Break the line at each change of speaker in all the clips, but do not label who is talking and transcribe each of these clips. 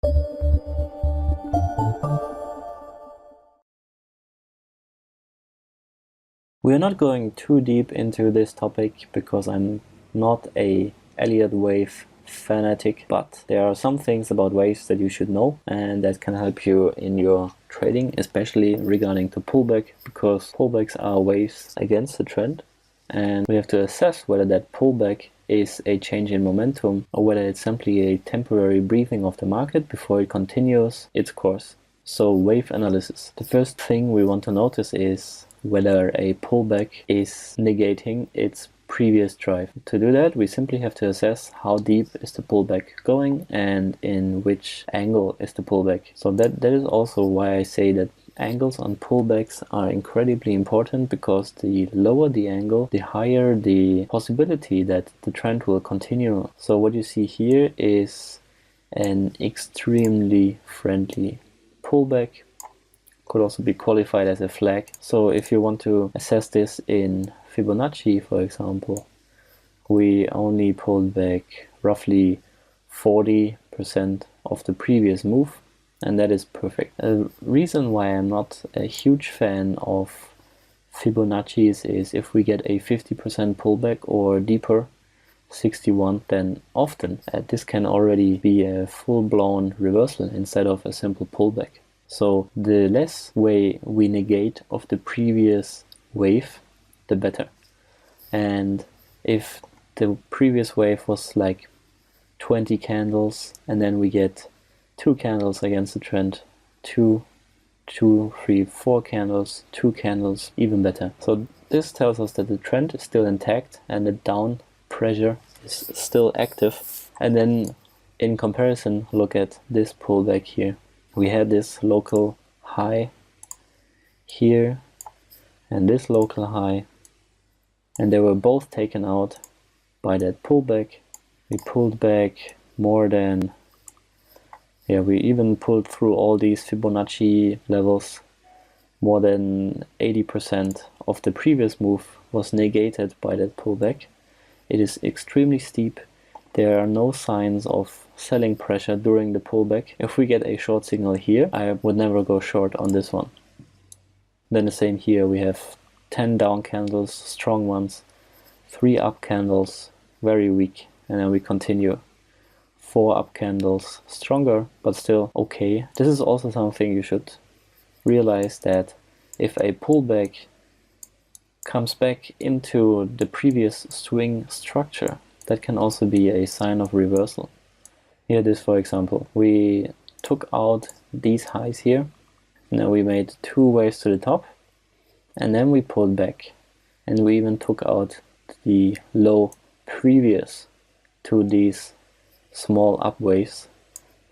We are not going too deep into this topic because I'm not a Elliott wave fanatic, but there are some things about waves that you should know and that can help you in your trading, especially regarding to pullback, because pullbacks are waves against the trend, and we have to assess whether that pullback is a change in momentum or whether it's simply a temporary breathing of the market before it continues its course. So wave analysis. The first thing we want to notice is whether a pullback is negating its previous drive. To do that, we simply have to assess how deep is the pullback going and in which angle is the pullback. So that is also why I say that angles on pullbacks are incredibly important, because the lower the angle, the higher the possibility that the trend will continue. So what you see here is an extremely friendly pullback. Could also be qualified as a flag. So if you want to assess this in Fibonacci, for example, we only pulled back roughly 40% of the previous move, and that is perfect. A reason why I'm not a huge fan of Fibonacci's is if we get a 50% pullback or deeper, 61, then often this can already be a full-blown reversal instead of a simple pullback. So the less way we negate of the previous wave, the better. And if the previous wave was like 20 candles and then we get 2 candles against the trend, 2, 3, 4 candles, 2 candles, even better. So this tells us that the trend is still intact and the down pressure is still active. And then in comparison, look at this pullback here. We had this local high here and this local high, and they were both taken out by that pullback. We pulled back more than, we even pulled through all these Fibonacci levels. More than 80% of the previous move was negated by that pullback. It is extremely steep. There are no signs of selling pressure during the pullback. If we get a short signal here, I would never go short on this one. Then the same here, we have 10 down candles, strong ones, 3 up candles, very weak, and then we continue. 4 up candles, stronger, but still okay. This is also something you should realize, that if a pullback comes back into the previous swing structure, that can also be a sign of reversal. Here this, for example, we took out these highs here, and then we made 2 waves to the top, and then we pulled back, and we even took out the low previous to these small up waves.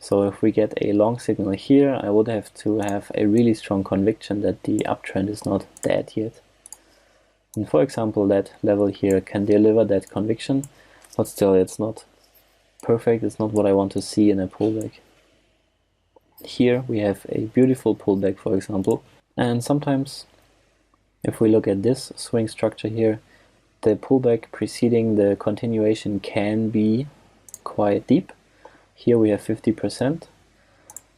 So if we get a long signal here, I would have to have a really strong conviction that the uptrend is not dead yet. And for example, that level here can deliver that conviction, but still it's not perfect. It's not what I want to see in a pullback. Here we have a beautiful pullback, for example, and sometimes if we look at this swing structure here, the pullback preceding the continuation can be quite deep. Here we have 50%,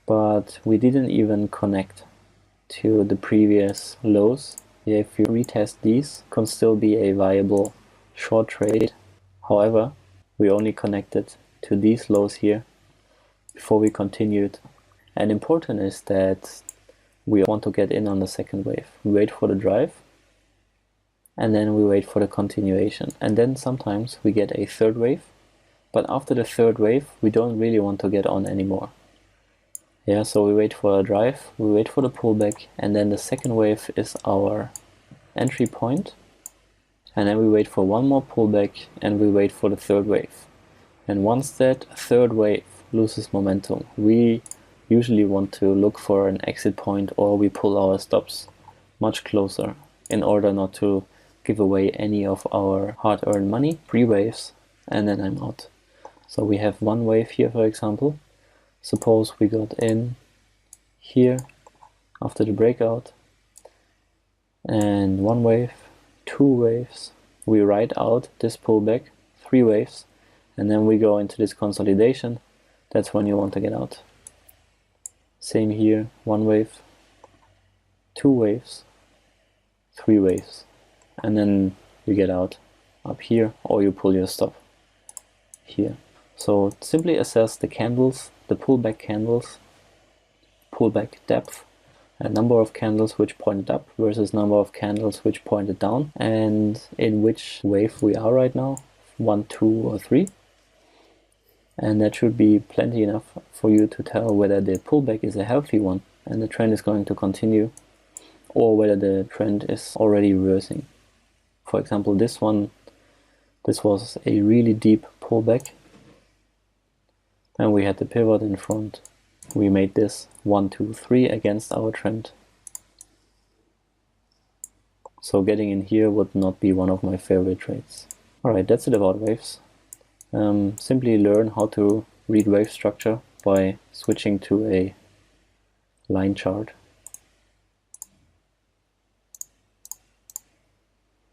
but we didn't even connect to the previous lows. If you retest these, can still be a viable short trade. However, we only connected to these lows here before we continued. And important is that we want to get in on the second wave. We wait for the drive, and then we wait for the continuation. And then sometimes we get a third wave, but after the third wave, we don't really want to get on anymore. So we wait for a drive, we wait for the pullback, and then the second wave is our entry point. And then we wait for one more pullback, and we wait for the third wave. And once that third wave loses momentum, we usually want to look for an exit point, or we pull our stops much closer in order not to give away any of our hard-earned money. 3 waves, and then I'm out. So we have 1 wave here, for example. Suppose we got in here after the breakout, and 1 wave, 2 waves, we ride out this pullback, 3 waves, and then we go into this consolidation. That's when you want to get out. Same here, 1 wave, 2 waves, 3 waves, and then you get out up here, or you pull your stop here. So simply assess the candles, the pullback candles, pullback depth, and number of candles which pointed up versus number of candles which pointed down, and in which wave we are right now, 1, 2, or 3. And that should be plenty enough for you to tell whether the pullback is a healthy one and the trend is going to continue, or whether the trend is already reversing. For example, this one, this was a really deep pullback, and we had the pivot in front. We made this 1, 2, 3 against our trend. So getting in here would not be one of my favorite trades. Alright, that's it about waves. Simply learn how to read wave structure by switching to a line chart.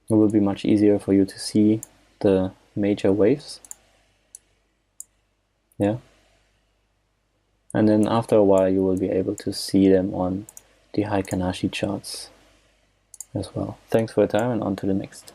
It will be much easier for you to see the major waves. Yeah. And then after a while you will be able to see them on the Heikin-Ashi charts as well. Thanks for your time, and on to the next.